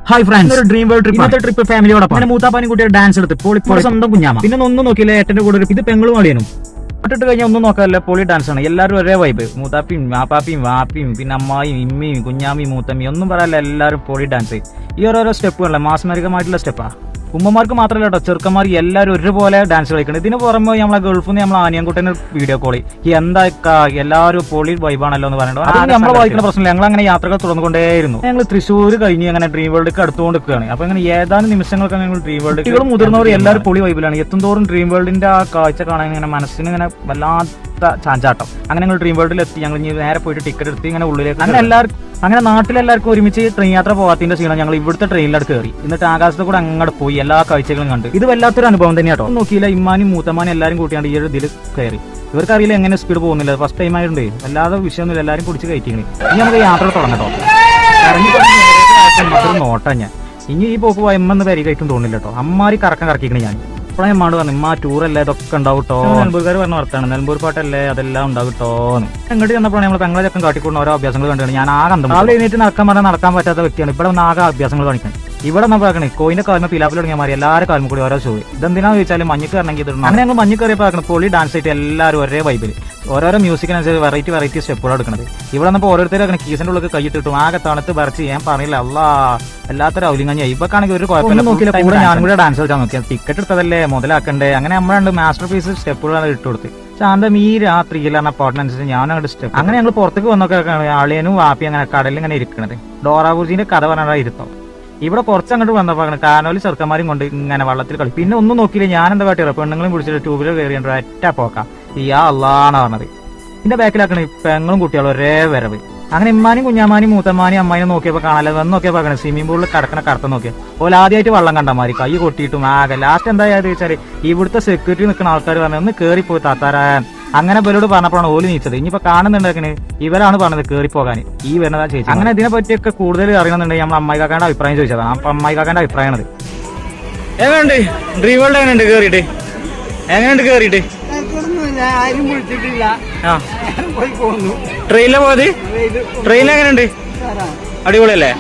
Hi friends, ഒരു dream world trip. ഇന്നത്തെ trip ഫാമിലിയോടൊപ്പം അങ്ങനെ മൂത്താപ്പാനും കുട്ടിയുടെ ഡാൻസ് എടുത്ത് ഇപ്പോൾ സ്വന്തം കുഞ്ഞാമ. പിന്നെ ഒന്നും നോക്കിയില്ല, ഏട്ടന്റെ കൂടെ ഇത് പെങ്ങളും അളിയനും ഇട്ടിട്ട് കഴിഞ്ഞാൽ ഒന്നും നോക്കാറില്ല, പൊളി ഡാൻസ് ആണ്. എല്ലാവരും ഒരേ വൈബ്. മൂത്താപ്പിയും വാപ്പാപ്പിയും വാപ്പിയും പിന്നെ അമ്മായും ഇമ്മയും കുഞ്ഞാമിയും മൂത്തമ്മയും ഒന്നും പറയാല്ല, എല്ലാവരും പൊളി ഡാൻസ്. ഈ ഓരോരോ സ്റ്റെപ്പുകളല്ലേ മാസ്മരികമായിട്ടുള്ള സ്റ്റെപ്പാ. ഉമ്മമാർക്ക് മാത്രമല്ല കേട്ടോ, ചെറുക്കന്മാർ എല്ലാവരും ഒരുപോലെ ഡാൻസ് കളിക്കണം. ഇതിന് പുറമെ നമ്മളെ ഗൾഫിൽ നിന്ന് നമ്മളെ ആനിയൻകുട്ടന് വീഡിയോ കോളി എന്താ എല്ലാവരും പൊളി വൈബാണല്ലോ എന്ന് പറയുന്നത്. അത് നമ്മളെ വായിക്കുന്ന പ്രശ്നമില്ല. ഞങ്ങൾ അങ്ങനെ യാത്രകൾ തുറന്നുകൊണ്ടേയിരുന്നു. ഞങ്ങൾ തൃശ്ശൂർ കഴിഞ്ഞ് അങ്ങനെ ഡ്രീം വേൾഡിലേക്ക് അടുത്തുകൊണ്ട് നിൽക്കുകയാണ്. അപ്പൊ അങ്ങനെ ഏതാനും നിമിഷങ്ങൾക്ക് ഞങ്ങൾ ഡ്രീം വേൾഡ് കുട്ടികളും മുതിർന്നവർ എല്ലാവരും പൊളി വൈബിലാണ്. എത്തുന്തോറും ഡ്രീം വേൾഡിന്റെ ആ കാഴ്ച കാണാൻ ഇങ്ങനെ മനസ്സിന് ഇങ്ങനെ വല്ലാത്ത ചാഞ്ചാട്ടം. അങ്ങനെ ഞങ്ങൾ ഡ്രീം വേൾഡിൽ എത്തി. ഞങ്ങൾ നേരെ പോയിട്ട് ടിക്കറ്റ് എടുത്ത് ഇങ്ങനെ ഉള്ളിലേക്ക് അങ്ങനെ എല്ലാവർക്കും അങ്ങനെ നാട്ടിലെല്ലാവർക്കും ഒരുമിച്ച് ട്രെയിൻ യാത്ര പോകാത്തതിന്റെ ക്ഷീണം ഞങ്ങൾ ഇവിടുത്തെ ട്രെയിനിലടുത്ത് കയറി. എന്നിട്ട് ആകാശത്ത് കൂടെ അങ്ങോട്ട് പോയി എല്ലാ കാഴ്ചകളും കണ്ട്. ഇത് വല്ലാത്തൊരു അനുഭവം തന്നെയാട്ടോ. നോക്കിയില്ല, ഇമ്മാനും മൂത്തമ്മാനും എല്ലാവരും കൂട്ടിയാണ് ഈ ഒരു ഇതിൽ കയറി. ഇവർക്കറിയില്ല എങ്ങനെ സ്പീഡ് പോകുന്നില്ല, ഫസ്റ്റ് ടൈം ആയിട്ടുണ്ട്. വല്ലാതെ വിഷയമൊന്നുമില്ല, എല്ലാവരും കുടിച്ച് കഴിക്കുന്നത്. ഇനി നമുക്ക് യാത്ര തുടങ്ങട്ടോ. നോട്ടാ ഞാൻ ഇനി ഈ പോക്ക് എമ്മെന്ന് പേര് കഴിക്കും തോന്നില്ല കേട്ടോ. അമ്മാരി കറക്കം കറക്കിക്കണേ ഞാൻ. അപ്പോഴാണ് അമ്മാട് പറഞ്ഞു, ഇമ്മ ടൂറല്ലേ ഇതൊക്കെ ഉണ്ടാവട്ടോ. നിലമ്പൂർക്കാർ പറഞ്ഞ വർത്താണ്, നിലമ്പൂർ പാട്ടല്ലേ അതെല്ലാം ഉണ്ടാവട്ടോന്ന്. അങ്ങോട്ട് ചെന്നപ്പോഴാണ് നമ്മൾ തങ്ങളെ ചക്കം കാട്ടിക്കൊണ്ട് ഓരോ അഭ്യാസങ്ങൾ കണ്ടാണ്. ഞാൻ ആ കണ്ടു രാവിലെ എഴുന്നേറ്റ് നടക്കാൻ പറഞ്ഞാൽ നടക്കാൻ പറ്റാത്ത വ്യക്തിയാണ്. ഇവിടെ ഒന്ന് ആകെ അഭ്യാസങ്ങൾ കാണിക്കാൻ. ഇവിടെ നമ്മൾ പറയണേ കോയിന്റെ കാലം പിലാപ്പിൽ തുടങ്ങിയ മാറി എല്ലാവരും കാലം കൂടി ഓരോ ഷോ. ഇതെന്തിനാന്ന് ചോദിച്ചാൽ മഞ്ഞക്ക് കയറണമെങ്കിൽ ഇതിടണം. അങ്ങനെ ഞങ്ങൾ മഞ്ഞ് കയറിയപ്പോൾ ആക്കണം പൊളി ഡാൻസ് ആയിട്ട് എല്ലാവരും ഒരേ വൈബിൽ ഓരോരോ മ്യൂസിക്കിനനുസരിച്ച് വെറൈറ്റി സ്റ്റെപ്പുകളാണ് എടുക്കുന്നത്. ഇവിടെ നമ്മൾ ഓരോരുത്തരും കീസിന്റെ ഉള്ളിൽ കൈയിട്ടിട്ടും ആകെ തണുത്ത് വരച്ച് ഞാൻ പറഞ്ഞില്ല അല്ലാ എല്ലാത്തൊരു ഔലിങ്ങഞ്ഞ. ഇപ്പൊക്കാണെങ്കിൽ ഒരു കുഴപ്പമില്ല, നോക്കിയില്ല. കൂടെ ഞാൻ കൂടെ ഡാൻസ് കളിച്ചാൽ നോക്കിയാൽ ടിക്കറ്റ് എടുത്തതല്ലേ മുതലാക്കണ്ടേ. അങ്ങനെ നമ്മളാണ്ട് മാസ്റ്റർ പീസ് സ്റ്റെപ്പുകളാണ് ഇട്ട് കൊടുത്ത്. ശാന്തം ഈ രാത്രിയിലാണ് പാട്ടിനനുസരിച്ച് ഞാൻ അങ്ങോട്ട് സ്റ്റെപ്പ്. അങ്ങനെ ഞങ്ങൾ പുറത്തേക്ക് വന്നൊക്കെ ആളിയനും വാപ്പി അങ്ങനെ കടലിൽ ഇങ്ങനെ ഇരിക്കണത്. ഡോറാബുജിന്റെ കഥ പറഞ്ഞാൽ ഇരുത്തോ. ഇവിടെ കുറച്ച് അങ്ങോട്ട് വന്നപ്പോൾ കാനോലി ചെറുക്കന്മാരും കൊണ്ട് ഇങ്ങനെ വള്ളത്തിൽ കളി. പിന്നെ ഒന്നും നോക്കിയില്ല, ഞാൻ എന്താ കാട്ടിയത് പെണ്ണുങ്ങളും പിടിച്ചിട്ട് ട്യൂബിൽ കയറിയിട്ട് ഒറ്റ പോക്കാം. ഈ അള്ളാണ് പറഞ്ഞത്. ഇതിന്റെ ബാക്കിലാക്കണ പെങ്ങളും കുട്ടികളും ഒരേ വരവ്. അങ്ങനെ ഇമ്മാനും കുഞ്ഞാമാനും മൂത്തമ്മാനും അമ്മാനും നോക്കിയപ്പോൾ കാണാല്ലേ. വന്ന് നോക്കിയപ്പോൾ കാണാം സ്വിമ്മിംഗ് പൂളിൽ കിടക്കണ കടത്തം നോക്കിയാൽ ഓല ആദ്യമായിട്ട് വള്ളം കണ്ടമാരി കൈ കൊട്ടിയിട്ടും ആകെ. ലാസ്റ്റ് എന്തായാലും ചോദിച്ചാൽ ഇവിടുത്തെ സെക്യൂരിറ്റി നിൽക്കുന്ന ആൾക്കാർ പറഞ്ഞു ഒന്ന് കയറിപ്പോയി താത്താരാൻ. അങ്ങനെ ഇവരോട് പറഞ്ഞപ്പോഴാണ് ഓല് നീച്ചത്. ഇനിയിപ്പോ കാണുന്നുണ്ടെങ്കിൽ ഇവരാണ് പറഞ്ഞത് കയറിപ്പോകാൻ ഈ വരുന്നതാ ചോദിച്ചത്. അങ്ങനെ ഇതിനെ പറ്റിയൊക്കെ കൂടുതൽ അറിയണമെന്നുണ്ടെങ്കിൽ നമ്മൾ അമ്മായി കാക്കാന്റെ അഭിപ്രായം ചോദിച്ചതാണ്. അപ്പൊ അമ്മായി കാക്കാന്റെ അഭിപ്രായമാണത്. എങ്ങനെയുണ്ട് ഡ്രീം വേൾഡ്? എങ്ങനെയുണ്ട് കേറിയിട്ട്? എങ്ങനെയുണ്ട് കേറിയിട്ട്? ട്രെയിനിലെ പോയത്? ട്രെയിനിൽ എങ്ങനെയുണ്ട്? അടിപൊളിയല്ലേ?